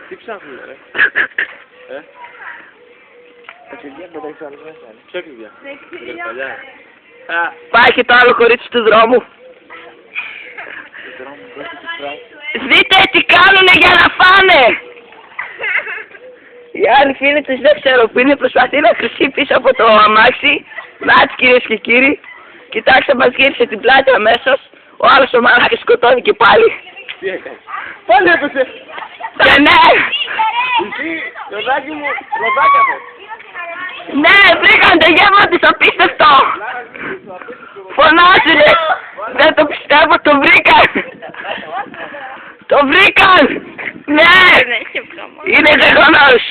Τι ψάχνεις, Τα κλειδιά δεν τα έχεις άλλες μέσα. Ποια κλειδιά? Τα παλιά. Πάει και το άλλο κορίτσι του δρόμου. Δείτε τι κάνουνε για να φάνε! Η άλλη φίλη της δεν ξέρω που είναι, προσπαθεί να κρυφτεί πίσω από το αμάξι. Νάτς κυρίες και κύριοι. Κοιτάξτε, μας γύρισε την πλάτη αμέσως. Ο άλλος ο μαλάκας σκοτώθηκε πάλι. Τι έκανες? Πάλι έπεσε! Και ναι! Εσύ, λοδάκι μου, λοδάκια μου. Ναι, βρήκαν το γεύμα της, απίστευτο! Φωνάζουνε! Δεν το πιστεύω, το βρήκαν! Το βρήκαν! Ναι! Είναι γεγονός!